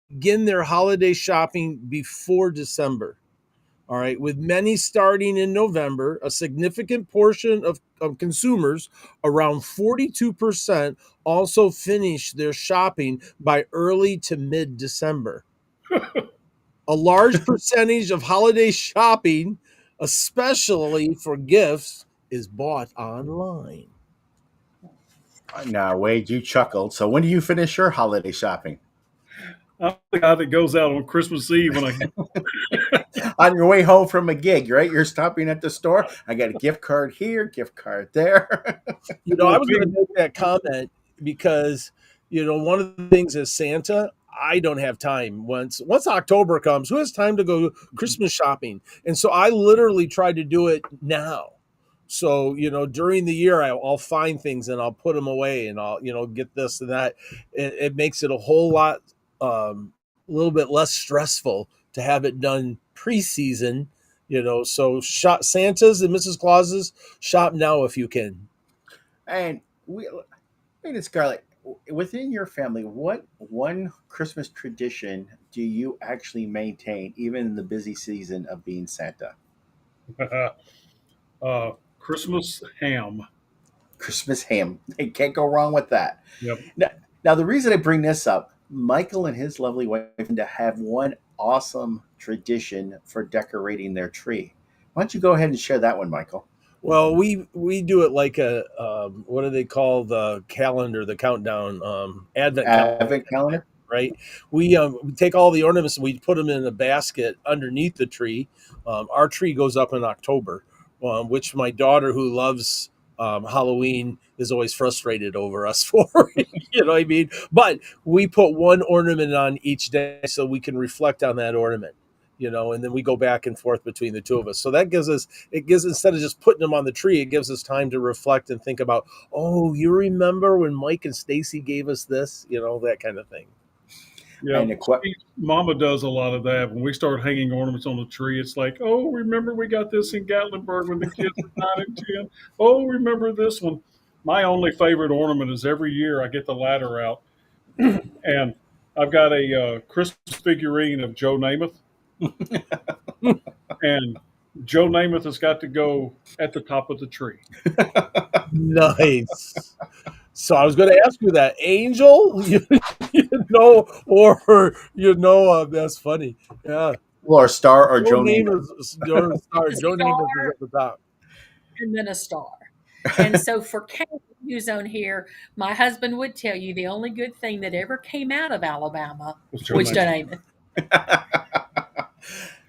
begin their holiday shopping before December. All right, with many starting in November, a significant portion of consumers, around 42%, also finish their shopping by early to mid-December. A large percentage of holiday shopping, especially for gifts, is bought online. Now, Wade, you chuckled. So when do you finish your holiday shopping? I'm the guy that goes out on Christmas Eve when On your way home from a gig, right? You're stopping at the store. I got a gift card here, gift card there. You know, I was going to make that comment because, you know, one of the things as Santa, I don't have time. Once October comes, who has time to go Christmas shopping? And so I literally try to do it now. So, you know, during the year, I'll find things and I'll put them away and I'll, you know, get this and that. It makes it a whole lot a little bit less stressful to have it done preseason, so shop Santa's and Mrs. Claus's, shop now if you can. And Scarlett, within your family, what one Christmas tradition do you actually maintain, even in the busy season of being Santa? Christmas ham. Christmas ham. You can't go wrong with that. Yep. Now, the reason I bring this up, Michael and his lovely wife to have one awesome tradition for decorating their tree. Why don't you go ahead and share that one, Michael? Well, we do it like a what do they call the calendar, the countdown, Advent calendar, right? We take all the ornaments and we put them in a basket underneath the tree. Our tree goes up in October, which my daughter, who loves Halloween, is always frustrated over us for. You know what I mean? But we put one ornament on each day so we can reflect on that ornament. And then we go back and forth between the two of us. So that gives instead of just putting them on the tree, it gives us time to reflect and think about, oh, you remember when Mike and Stacy gave us this, that kind of thing. Yeah, Mama does a lot of that. When we start hanging ornaments on the tree, it's like, oh, remember we got this in Gatlinburg when the kids were 9 and 10. Oh, remember this one. My only favorite ornament is every year I get the ladder out, and I've got a Christmas figurine of Joe Namath. And Joe Namath has got to go at the top of the tree. Nice. So I was going to ask you that, Angel, that's funny. Yeah. Well, or Star or Joe Namath. Joe Namath is at the top. And then a star. And so for Kate, who's on here, my husband would tell you the only good thing that ever came out of Alabama was Joe Namath.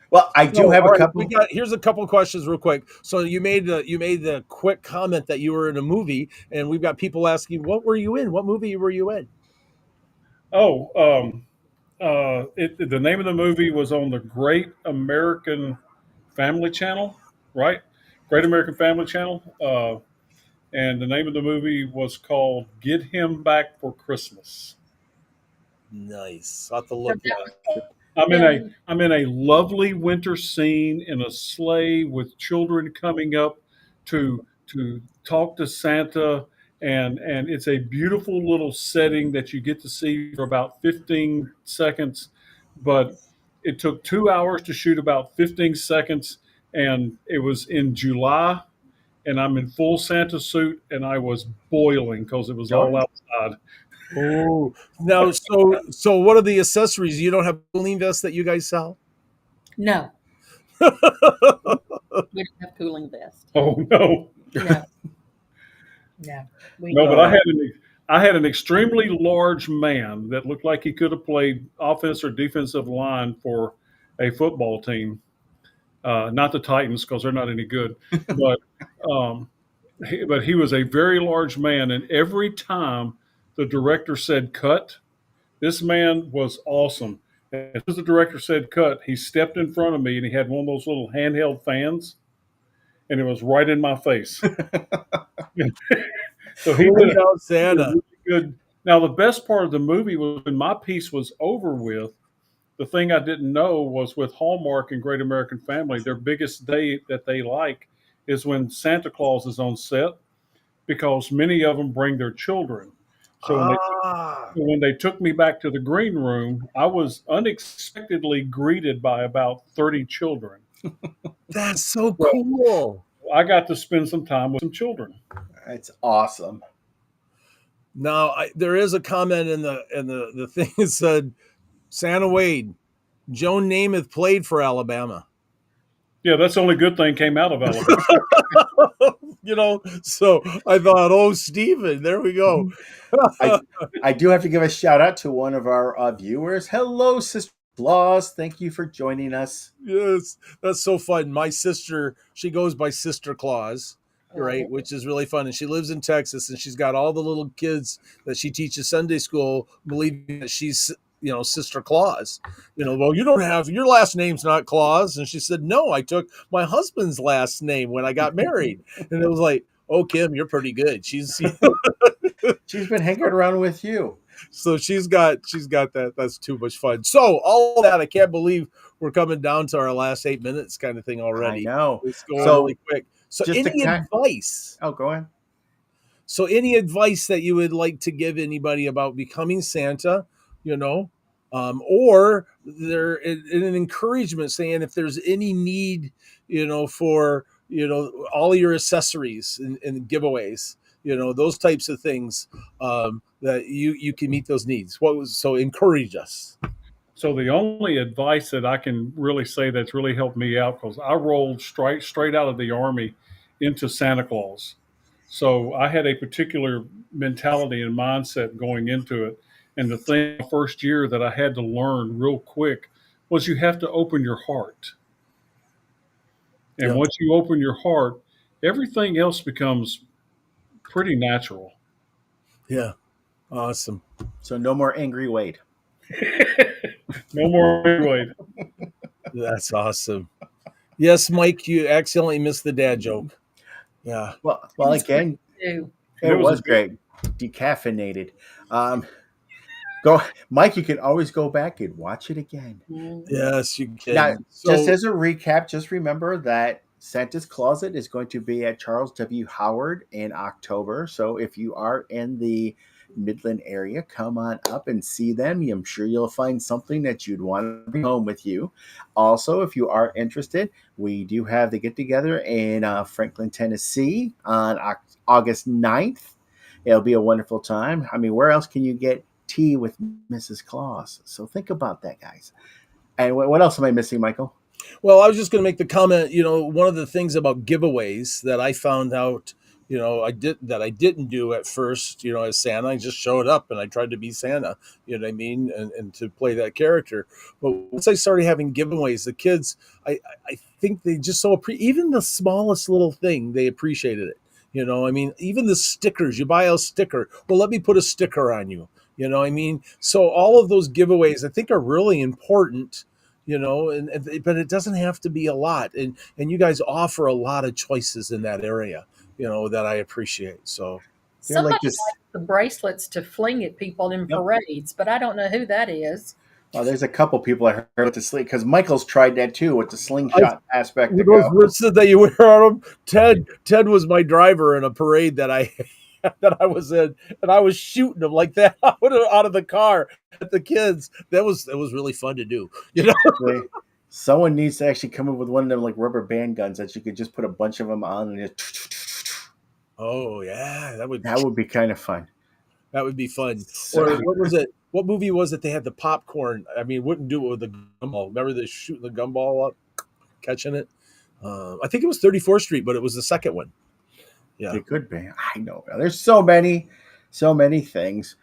Well, I do have a couple. Here's a couple questions real quick. So you made the quick comment that you were in a movie, and we've got people asking, what were you in? What movie were you in? Oh, the name of the movie was on the Great American Family Channel, right? Great American Family Channel. And the name of the movie was called Get Him Back for Christmas. Nice. I'll have to look at it. I'm in a lovely winter scene in a sleigh with children coming up to talk to Santa, and it's a beautiful little setting that you get to see for about 15 seconds, but it took 2 hours to shoot about 15 seconds, and it was in July, and I'm in full Santa suit, and I was boiling because it was all outside. Oh, now, so what are the accessories? You don't have a cooling vest that you guys sell? No. We don't have cooling vest. Oh, no. No. No, but I had an extremely large man that looked like he could have played offense or defensive line for a football team. Not the Titans, because they're not any good. But he was a very large man, and every time the director said cut, this man was awesome. As the director said cut, he stepped in front of me, and he had one of those little handheld fans, and it was right in my face. So he did Santa. Really good. Now, the best part of the movie was when my piece was over with, the thing I didn't know was with Hallmark and Great American Family, their biggest day that they like is when Santa Claus is on set, because many of them bring their children. So when they took me back to the green room, I was unexpectedly greeted by about 30 children. That's so cool. I got to spend some time with some children. It's awesome. Now, there is a comment in the thing that said, Santa Wade, Joe Namath played for Alabama. Yeah, that's the only good thing came out of Alabama. So I thought, oh, Stephen, there we go. I do have to give a shout out to one of our viewers. Hello, Sister Claus. Thank you for joining us. Yes, that's so fun. My sister, she goes by Sister Claus, right, which is really fun. And she lives in Texas, and she's got all the little kids that she teaches Sunday school believing that she's Sister Claus. Well, you don't have, your last name's not Claus. And she said, no, I took my husband's last name when I got married. And it was like, oh, Kim, you're pretty good. She's She's been hanging around with you. So she's got that. That's too much fun. So all that, I can't believe we're coming down to our last 8 minutes kind of thing already. I know. It's going So really quick. So just any advice? Oh, go ahead. So any advice that you would like to give anybody about becoming Santa, or there an encouragement saying if there's any need, for all your accessories and giveaways, those types of things, that you can meet those needs. So encourage us. So the only advice that I can really say that's really helped me out, because I rolled straight out of the Army into Santa Claus. So I had a particular mentality and mindset going into it. And the thing first year that I had to learn real quick was you have to open your heart. And Yeah. once you open your heart, everything else becomes pretty natural. Yeah. Awesome. So no more angry Wade. No more wait. That's awesome. Yes, Mike, you accidentally missed the dad joke. Yeah. Well, was again, Ew. it was great. Decaffeinated. Go, Mike. You can always go back and watch it again. Yes, you can. Now, So- just as a recap, just remember that Santa's Closet is going to be at Charles W. Howard in October. So if you are in the Midland area, come on up and see them. I'm sure you'll find something that you'd want to bring home with you. Also, if you are interested, we do have the get together in Franklin, Tennessee on August 9th. It'll be a wonderful time. I mean, where else can you get tea with Mrs. Claus? So think about that, guys. And what else am I missing, Michael? Well, I was just going to make the comment, one of the things about giveaways that I found out, I didn't do at first, as Santa. I just showed up and I tried to be Santa, you know what I mean? And to play that character. But once I started having giveaways, the kids, I think they just even the smallest little thing, they appreciated it. I mean, even the stickers, you buy a sticker. Well, let me put a sticker on you. You know what I mean? So all of those giveaways I think are really important, but it doesn't have to be a lot. And you guys offer a lot of choices in that area, that I appreciate. So Somebody like this- likes the bracelets to fling at people in parades, but I don't know who that is. Well, there's a couple people I heard with the sling, because Michael's tried that too with the slingshot aspect. To those go. wristlets that you wear on them, Ted was my driver in a parade that I was in, and I was shooting them like that out of the car at the kids. That was really fun to do. Someone needs to actually come up with one of them like rubber band guns that you could just put a bunch of them on and just. Oh yeah, that would be kind of fun. That would be fun. So- Or what was it? What movie was it? They had the popcorn. I mean, wouldn't do it with the gumball. Remember they shooting the gumball up, catching it? I think it was 34th Street, but it was the second one. Yeah, It could be. I know. There's so many things.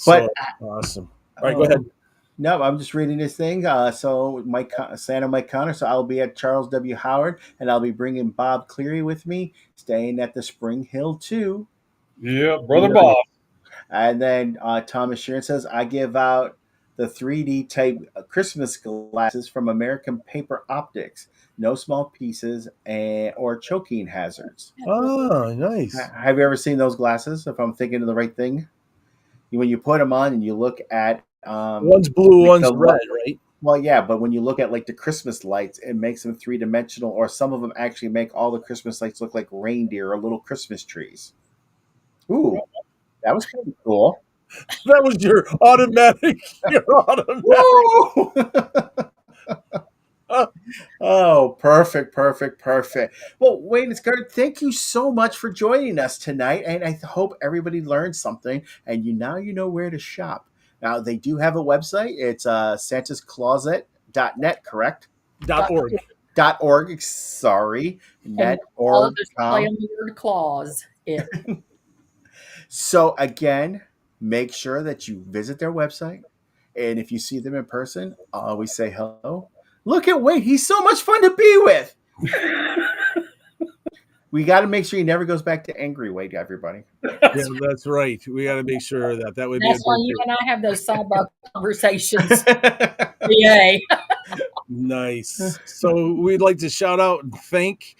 But awesome. All right, go ahead. No, I'm just reading this thing. So Santa Mike Connor. So I'll be at Charles W. Howard, and I'll be bringing Bob Cleary with me, staying at the Spring Hill 2. Yeah, Brother Bob. And then Thomas Sheeran says, I give out the 3D type Christmas glasses from American Paper Optics. No small pieces or choking hazards. Oh, nice. Have you ever seen those glasses? If I'm thinking of the right thing, when you put them on and you look at one's blue, one's red, right? Well, yeah, but when you look at like the Christmas lights, it makes them 3-dimensional, or some of them actually make all the Christmas lights look like reindeer or little Christmas trees. Ooh, that was kind of cool. That was your automatic. Oh, perfect. Well, Wayne and Scarlett, thank you so much for joining us tonight, and I hope everybody learned something, and now you know where to shop. Now, they do have a website. It's santascloset.net, correct? .org. .org, sorry. Net All org. of us play on the word clause. It. So, again, make sure that you visit their website, and if you see them in person, always say hello. Look at Wade. He's so much fun to be with. We got to make sure he never goes back to angry Wade, everybody. Yeah, that's right. We got to make sure that would That's be. why you and I have those sidebar conversations. Yay. Nice. So we'd like to shout out and thank,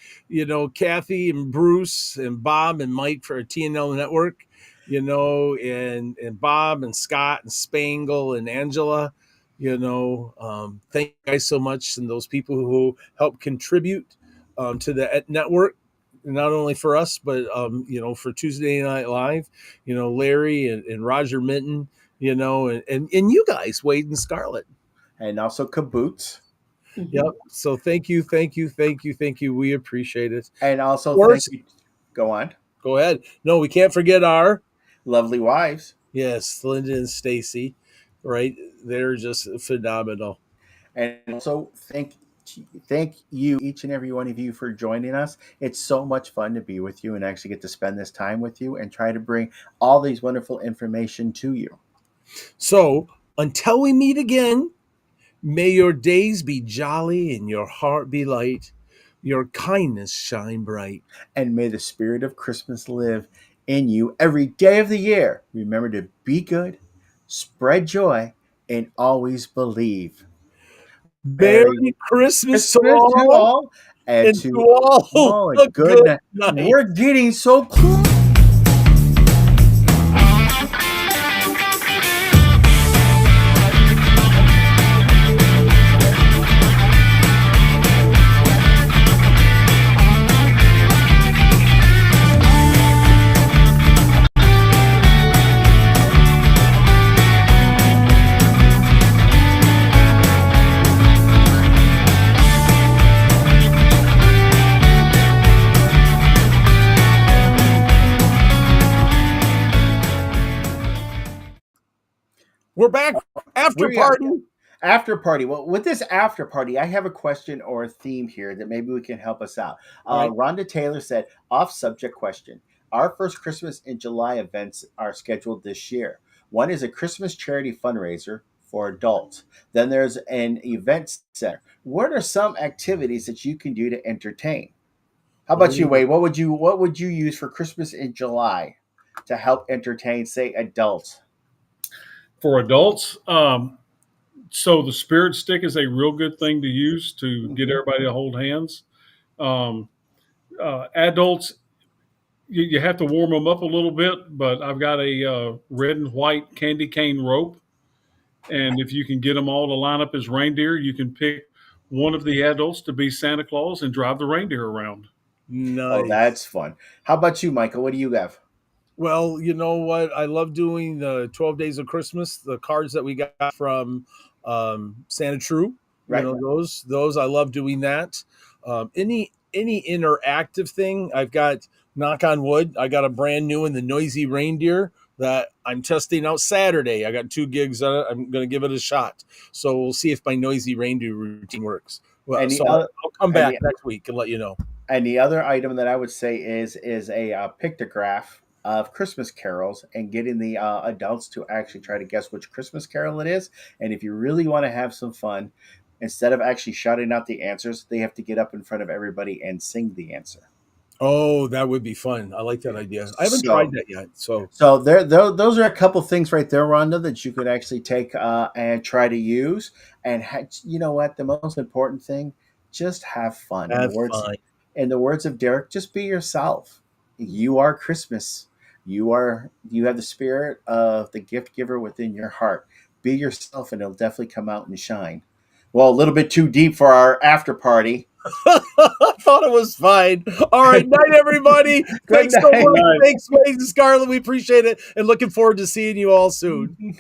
Kathy and Bruce and Bob and Mike for our TNL network. and Bob and Scott and Spangle and Angela, thank you guys so much, and those people who help contribute to the network, not only for us, but for Tuesday Night Live, Larry and Roger Minton, and you guys, Wade and Scarlett. And also Kaboots. Yep. So thank you. We appreciate it. And also thank you. Go on. Go ahead. No, we can't forget our lovely wives. Yes, Linda and Stacy. Right. They're just phenomenal. And also thank you, each and every one of you, for joining us. It's so much fun to be with you and actually get to spend this time with you and try to bring all these wonderful information to you. So until we meet again, may your days be jolly and your heart be light, your kindness shine bright. And may the spirit of Christmas live in you every day of the year. Remember to be good, spread joy, and always believe. Merry Christmas to all, and to all a good night. We're getting so close. We're back. After party. Well, with this after party, I have a question or a theme here that maybe we can help us out. Right. Rhonda Taylor said, off subject question. Our first Christmas in July events are scheduled this year. One is a Christmas charity fundraiser for adults. Then there's an event center. What are some activities that you can do to entertain? How about you, Wade? What would you use for Christmas in July to help entertain, say, adults? For adults, so the spirit stick is a real good thing to use to get everybody to hold hands. Adults, you have to warm them up a little bit, but I've got a red and white candy cane rope. And if you can get them all to line up as reindeer, you can pick one of the adults to be Santa Claus and drive the reindeer around. Nice. Oh, that's fun. How about you, Michael? What do you have? Well, you know what? I love doing the 12 Days of Christmas, the cards that we got from Santa True. Right. Those I love doing that. Any interactive thing, I've got, knock on wood, I got a brand new one, the Noisy Reindeer, that I'm testing out Saturday. I got 2 gigs on it. I'm going to give it a shot. So we'll see if my Noisy Reindeer routine works. Well, I'll come back next week and let you know. And the other item that I would say is a pictograph of Christmas carols and getting the adults to actually try to guess which Christmas carol it is. And if you really want to have some fun, instead of actually shouting out the answers, they have to get up in front of everybody and sing the answer. Oh, that would be fun. I like that idea. I haven't tried that yet. So those are a couple things right there, Rhonda, that you could actually take and try to use. And you know what? The most important thing, just have fun. In the words of Derek, just be yourself. You are Christmas. You have the spirit of the gift giver within your heart. Be yourself, and it'll definitely come out and shine. Well, a little bit too deep for our after party. I thought it was fine. All right, night, everybody. Thanks so much. Thanks, Wade and Scarlett. We appreciate it, and looking forward to seeing you all soon.